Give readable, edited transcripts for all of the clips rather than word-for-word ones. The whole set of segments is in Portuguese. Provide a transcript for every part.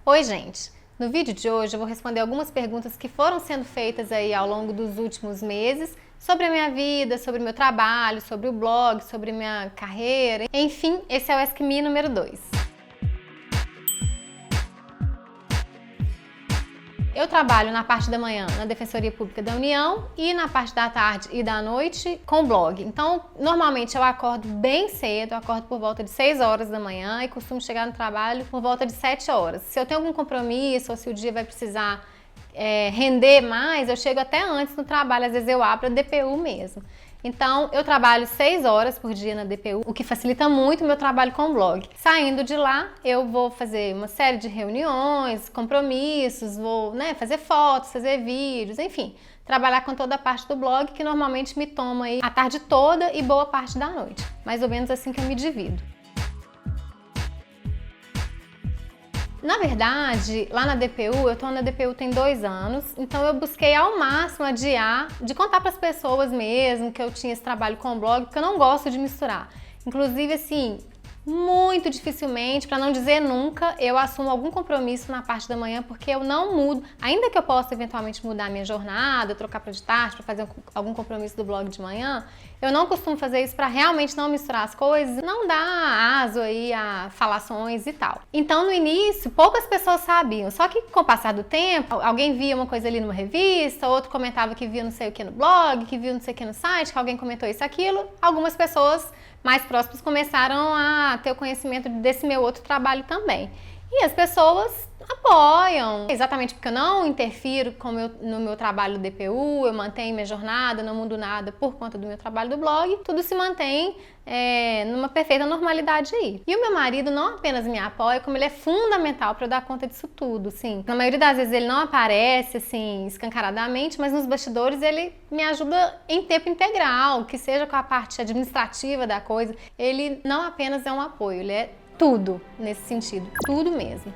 Oi, gente! No vídeo de hoje eu vou responder algumas perguntas que foram sendo feitas aí ao longo dos últimos meses sobre a minha vida, sobre o meu trabalho, sobre o blog, sobre minha carreira. Enfim, esse é o Ask Me número 2. Eu trabalho na parte da manhã na Defensoria Pública da União e na parte da tarde e da noite com o blog. Então, normalmente eu acordo bem cedo, eu acordo por volta de 6 horas da manhã e costumo chegar no trabalho por volta de 7 horas. Se eu tenho algum compromisso ou se o dia vai precisar render mais, eu chego até antes no trabalho, às vezes eu abro a DPU mesmo. Então, eu trabalho 6 horas por dia na DPU, o que facilita muito o meu trabalho com o blog. Saindo de lá, eu vou fazer uma série de reuniões, compromissos, vou fazer fotos, fazer vídeos, enfim, trabalhar com toda a parte do blog, que normalmente me toma aí a tarde toda e boa parte da noite. Mais ou menos assim que eu me divido. Na verdade, lá na DPU, eu tô na DPU tem 2 anos, então eu busquei ao máximo adiar, de contar para as pessoas mesmo que eu tinha esse trabalho com o blog, porque eu não gosto de misturar. Inclusive, assim, muito dificilmente, para não dizer nunca, eu assumo algum compromisso na parte da manhã, porque eu não mudo, ainda que eu possa eventualmente mudar a minha jornada, trocar para de tarde, para fazer algum compromisso do blog de manhã, eu não costumo fazer isso para realmente não misturar as coisas, não dar aso aí a falações e tal. Então, no início, poucas pessoas sabiam, só que com o passar do tempo, alguém via uma coisa ali numa revista, outro comentava que via não sei o que no blog, que via não sei o que no site, que alguém comentou isso, aquilo, algumas pessoas mais próximos começaram a ter o conhecimento desse meu outro trabalho também. E as pessoas apoiam, exatamente porque eu não interfiro no meu trabalho do DPU, eu mantenho minha jornada, não mudo nada por conta do meu trabalho do blog, tudo se mantém numa perfeita normalidade aí. E o meu marido não apenas me apoia, como ele é fundamental para eu dar conta disso tudo, sim. Na maioria das vezes ele não aparece, assim, escancaradamente, mas nos bastidores ele me ajuda em tempo integral, que seja com a parte administrativa da coisa. Ele não apenas é um apoio, ele é tudo nesse sentido, tudo mesmo.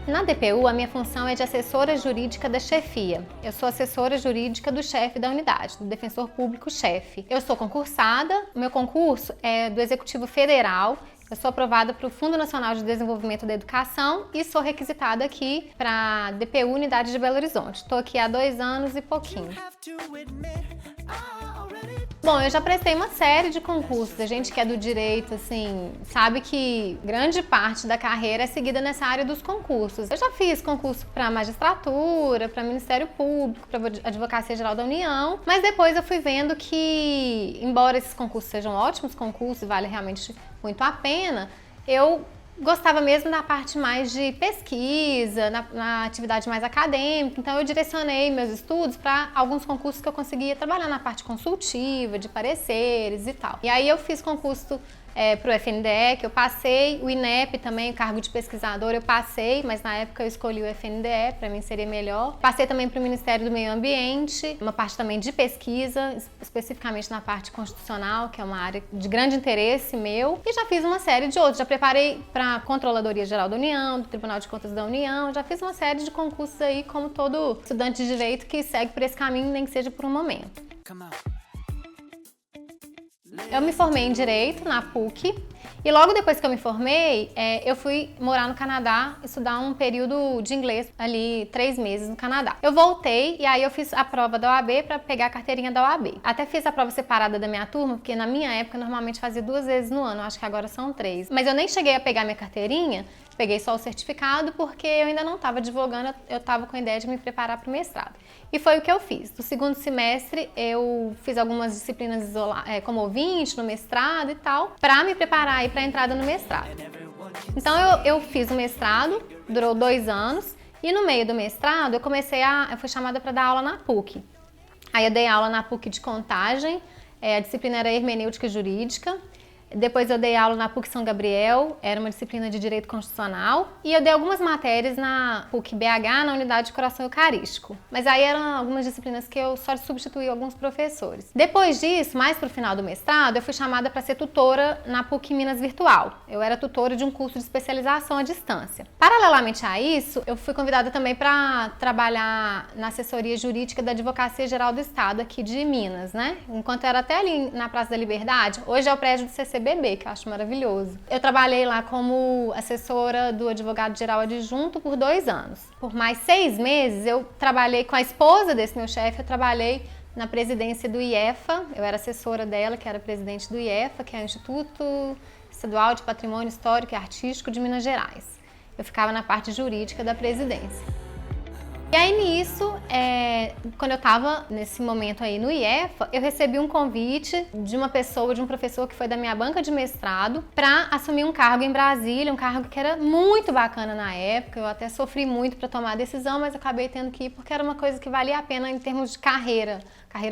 Na DPU, a minha função é de assessora jurídica da chefia. Eu sou assessora jurídica do chefe da unidade, do defensor público-chefe. Eu sou concursada, o meu concurso é do Executivo Federal. Eu sou aprovada para o Fundo Nacional de Desenvolvimento da Educação e sou requisitada aqui para a DPU Unidade de Belo Horizonte. Estou aqui há 2 anos e pouquinho. Bom, eu já prestei uma série de concursos. A gente que é do direito, assim, sabe que grande parte da carreira é seguida nessa área dos concursos. Eu já fiz concurso para magistratura, para Ministério Público, para Advocacia Geral da União, mas depois eu fui vendo que, embora esses concursos sejam ótimos concursos e vale realmente muito a pena, eu gostava mesmo da parte mais de pesquisa, na atividade mais acadêmica, então eu direcionei meus estudos para alguns concursos que eu conseguia trabalhar na parte consultiva, de pareceres e tal. E aí eu fiz concurso para o FNDE, que eu passei, o INEP também, o cargo de pesquisador eu passei, mas na época eu escolhi o FNDE, para mim seria melhor. Passei também para o Ministério do Meio Ambiente, uma parte também de pesquisa, especificamente na parte constitucional, que é uma área de grande interesse meu, e já fiz uma série de outros, já preparei para a Controladoria Geral da União, do Tribunal de Contas da União, já fiz uma série de concursos aí, como todo estudante de direito que segue por esse caminho, nem que seja por um momento. Eu me formei em Direito na PUC e logo depois que eu me formei, eu fui morar no Canadá, estudar um período de inglês ali, 3 meses no Canadá. Eu voltei e aí eu fiz a prova da OAB para pegar a carteirinha da OAB. Até fiz a prova separada da minha turma, porque na minha época normalmente fazia 2 vezes no ano, acho que agora são 3. Mas eu nem cheguei a pegar minha carteirinha, peguei só o certificado porque eu ainda não estava advogando, eu estava com a ideia de me preparar para o mestrado. E foi o que eu fiz. No segundo semestre eu fiz algumas disciplinas como ouvinte no mestrado e tal, para me preparar aí para a entrada no mestrado. Então eu fiz o mestrado, durou 2 anos, e no meio do mestrado eu fui chamada para dar aula na PUC. Aí eu dei aula na PUC de contagem, a disciplina era hermenêutica jurídica. Depois eu dei aula na PUC São Gabriel, era uma disciplina de Direito Constitucional, e eu dei algumas matérias na PUC BH, na unidade de Coração Eucarístico. Mas aí eram algumas disciplinas que eu só substituí alguns professores. Depois disso, mais pro final do mestrado, eu fui chamada para ser tutora na PUC Minas Virtual. Eu era tutora de um curso de especialização à distância. Paralelamente a isso, eu fui convidada também para trabalhar na assessoria jurídica da Advocacia Geral do Estado aqui de Minas, né? Enquanto eu era até ali na Praça da Liberdade, hoje é o prédio do CCBM, CBB, que eu acho maravilhoso. Eu trabalhei lá como assessora do advogado-geral adjunto por 2 anos. Por mais 6 meses, eu trabalhei com a esposa desse meu chefe, eu trabalhei na presidência do IEFA, eu era assessora dela, que era presidente do IEFA, que é o Instituto Estadual de Patrimônio Histórico e Artístico de Minas Gerais. Eu ficava na parte jurídica da presidência. E aí nisso, quando eu estava nesse momento aí no IEFA, eu recebi um convite de uma pessoa, de um professor que foi da minha banca de mestrado, para assumir um cargo em Brasília, um cargo que era muito bacana na época. Eu até sofri muito para tomar a decisão, mas acabei tendo que ir porque era uma coisa que valia a pena em termos de carreira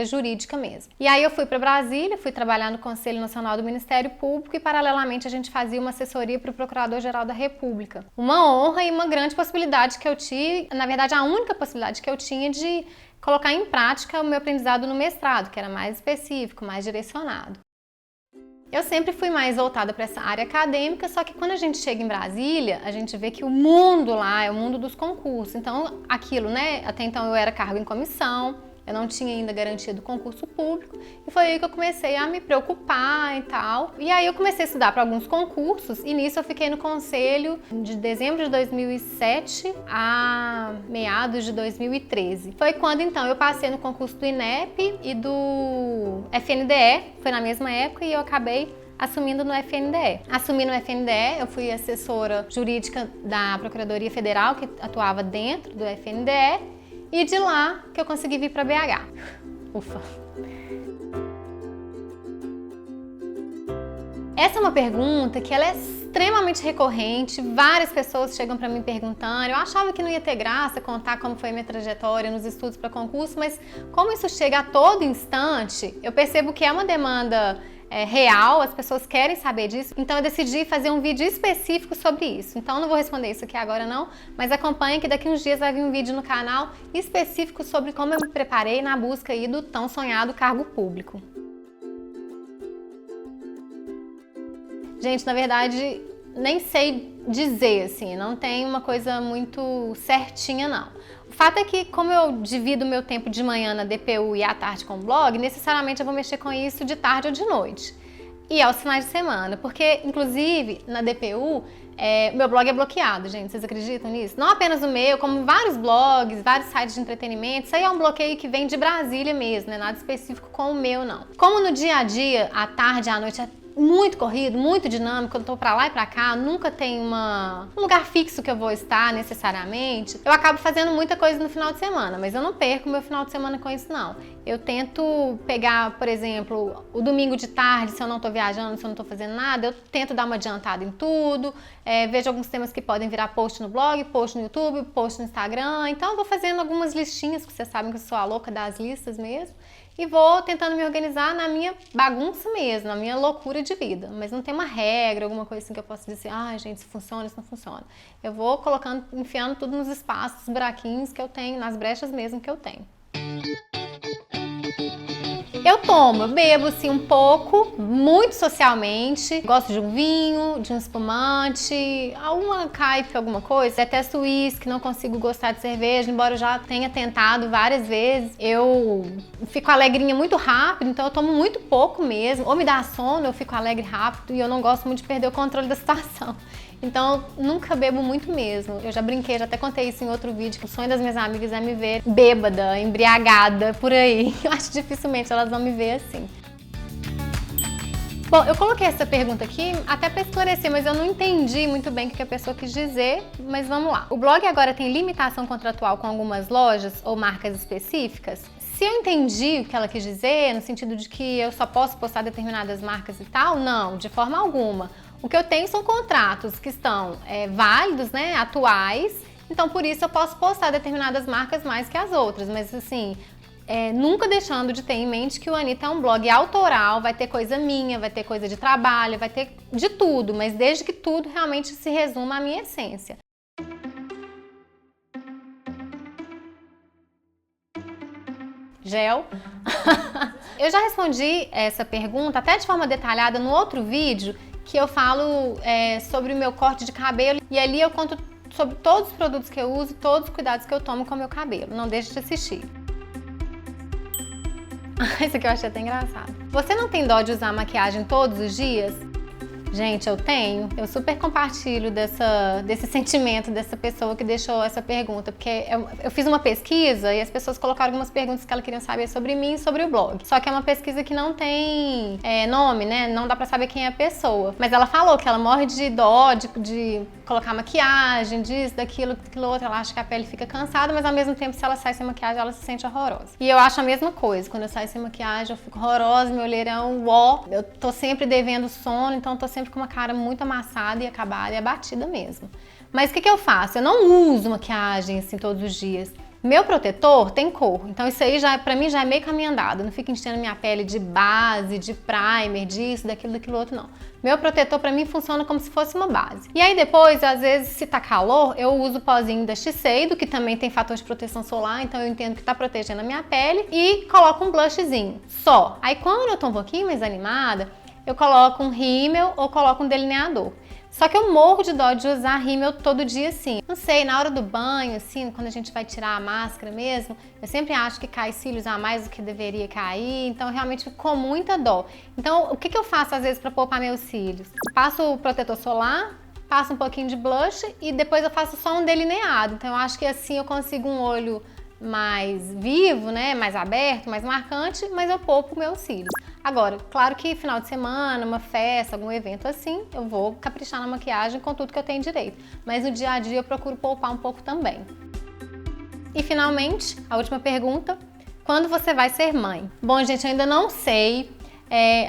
jurídica mesmo. E aí eu fui para Brasília, fui trabalhar no Conselho Nacional do Ministério Público e paralelamente a gente fazia uma assessoria para o Procurador-Geral da República. Uma honra e uma grande possibilidade que eu tive, na verdade a única possibilidade que eu tinha de colocar em prática o meu aprendizado no mestrado, que era mais específico, mais direcionado. Eu sempre fui mais voltada para essa área acadêmica, só que quando a gente chega em Brasília, a gente vê que o mundo lá é o mundo dos concursos. Então, aquilo, né? Até então eu era cargo em comissão, eu não tinha ainda garantia do concurso público e foi aí que eu comecei a me preocupar e tal. E aí eu comecei a estudar para alguns concursos e nisso eu fiquei no conselho de dezembro de 2007 a meados de 2013. Foi quando então eu passei no concurso do INEP e do FNDE, foi na mesma época e eu acabei assumindo no FNDE. Assumi no FNDE, eu fui assessora jurídica da Procuradoria Federal que atuava dentro do FNDE. E de lá que eu consegui vir para BH. Ufa! Essa é uma pergunta que ela é extremamente recorrente, várias pessoas chegam para mim perguntando. Eu achava que não ia ter graça contar como foi a minha trajetória nos estudos para concurso, mas como isso chega a todo instante, eu percebo que é uma demanda real, as pessoas querem saber disso, então eu decidi fazer um vídeo específico sobre isso. Então eu não vou responder isso aqui agora não, mas acompanha que daqui uns dias vai vir um vídeo no canal específico sobre como eu me preparei na busca aí do tão sonhado cargo público. Gente, na verdade, nem sei dizer assim, não tem uma coisa muito certinha não. O fato é que, como eu divido meu tempo de manhã na DPU e à tarde com o blog, necessariamente eu vou mexer com isso de tarde ou de noite. E aos finais de semana, porque, inclusive, na DPU, meu blog é bloqueado, gente, vocês acreditam nisso? Não apenas o meu, como vários blogs, vários sites de entretenimento, isso aí é um bloqueio que vem de Brasília mesmo, não é nada específico com o meu, não. Como no dia a dia, à tarde, à noite, muito corrido, muito dinâmico, eu tô pra lá e pra cá, nunca tem um lugar fixo que eu vou estar necessariamente, eu acabo fazendo muita coisa no final de semana, mas eu não perco meu final de semana com isso não. Eu tento pegar, por exemplo, o domingo de tarde, se eu não tô viajando, se eu não tô fazendo nada, eu tento dar uma adiantada em tudo, vejo alguns temas que podem virar post no blog, post no YouTube, post no Instagram, então eu vou fazendo algumas listinhas, que vocês sabem que eu sou a louca das listas mesmo, e vou tentando me organizar na minha bagunça mesmo, na minha loucura de vida. Mas não tem uma regra, alguma coisa assim que eu possa dizer, gente, isso funciona, isso não funciona. Eu vou colocando, enfiando tudo nos espaços, buraquinhos que eu tenho, nas brechas mesmo que eu tenho. Eu bebo sim um pouco, muito socialmente, gosto de um vinho, de um espumante, alguma caipirinha, alguma coisa. Detesto uísque, não consigo gostar de cerveja, embora eu já tenha tentado várias vezes. Eu fico alegrinha muito rápido, então eu tomo muito pouco mesmo. Ou me dá sono, eu fico alegre rápido e eu não gosto muito de perder o controle da situação. Então, nunca bebo muito mesmo. Eu já brinquei, já até contei isso em outro vídeo, que o sonho das minhas amigas é me ver bêbada, embriagada, por aí. Eu acho que dificilmente elas vão me ver assim. Bom, eu coloquei essa pergunta aqui até para esclarecer, mas eu não entendi muito bem o que a pessoa quis dizer, mas vamos lá. O blog agora tem limitação contratual com algumas lojas ou marcas específicas? Se eu entendi o que ela quis dizer, no sentido de que eu só posso postar determinadas marcas e tal, não, de forma alguma. O que eu tenho são contratos que estão válidos, né, atuais, então por isso eu posso postar determinadas marcas mais que as outras, mas assim, nunca deixando de ter em mente que o Anitta é um blog autoral, vai ter coisa minha, vai ter coisa de trabalho, vai ter de tudo, mas desde que tudo realmente se resuma à minha essência. Gel. Eu já respondi essa pergunta até de forma detalhada no outro vídeo que eu falo sobre o meu corte de cabelo e ali eu conto sobre todos os produtos que eu uso, todos os cuidados que eu tomo com o meu cabelo. Não deixe de assistir. Isso aqui eu achei até engraçado. Você não tem dó de usar maquiagem todos os dias? Gente, eu tenho. Eu super compartilho desse sentimento dessa pessoa que deixou essa pergunta, porque eu fiz uma pesquisa e as pessoas colocaram algumas perguntas que elas queriam saber sobre mim e sobre o blog. Só que é uma pesquisa que não tem nome, né? Não dá pra saber quem é a pessoa. Mas ela falou que ela morre de dó de colocar maquiagem, disso, daquilo outro. Ela acha que a pele fica cansada, mas ao mesmo tempo, se ela sai sem maquiagem, ela se sente horrorosa. E eu acho a mesma coisa. Quando eu saio sem maquiagem, eu fico horrorosa, meu olheirão, eu tô sempre devendo sono, então eu tô sempre com uma cara muito amassada e acabada e abatida mesmo. Mas o que eu faço? Eu não uso maquiagem assim todos os dias. Meu protetor tem cor, então isso aí pra mim já é meio caminho andado. Eu não fico enchendo minha pele de base, de primer, disso, daquilo outro, não. Meu protetor pra mim funciona como se fosse uma base. E aí depois, às vezes, se tá calor, eu uso o pozinho da Shiseido, que também tem fator de proteção solar, então eu entendo que tá protegendo a minha pele, e coloco um blushzinho, só. Aí quando eu tô um pouquinho mais animada, eu coloco um rímel ou coloco um delineador. Só que eu morro de dó de usar rímel todo dia assim. Não sei, na hora do banho, assim, quando a gente vai tirar a máscara mesmo, eu sempre acho que cai cílios a mais do que deveria cair, então realmente fico com muita dó. Então, o que eu faço às vezes para poupar meus cílios? Passo o protetor solar, passo um pouquinho de blush e depois eu faço só um delineado. Então, eu acho que assim eu consigo um olho mais vivo, né, mais aberto, mais marcante, mas eu poupo meus cílios. Agora, claro que final de semana, uma festa, algum evento assim, eu vou caprichar na maquiagem com tudo que eu tenho direito. Mas no dia a dia eu procuro poupar um pouco também. E finalmente, a última pergunta: quando você vai ser mãe? Bom, gente, eu ainda não sei.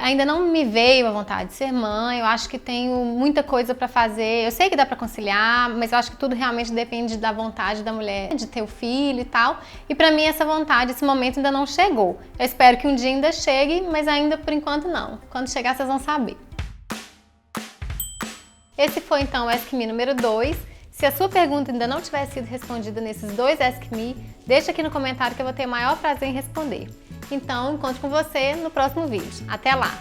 Ainda não me veio a vontade de ser mãe, eu acho que tenho muita coisa pra fazer. Eu sei que dá pra conciliar, mas eu acho que tudo realmente depende da vontade da mulher de ter o filho e tal. E pra mim essa vontade, esse momento ainda não chegou. Eu espero que um dia ainda chegue, mas ainda por enquanto não. Quando chegar vocês vão saber. Esse foi então o Ask Me número 2. Se a sua pergunta ainda não tiver sido respondida nesses 2 Ask Me, deixa aqui no comentário que eu vou ter o maior prazer em responder. Então, encontro com você no próximo vídeo. Até lá!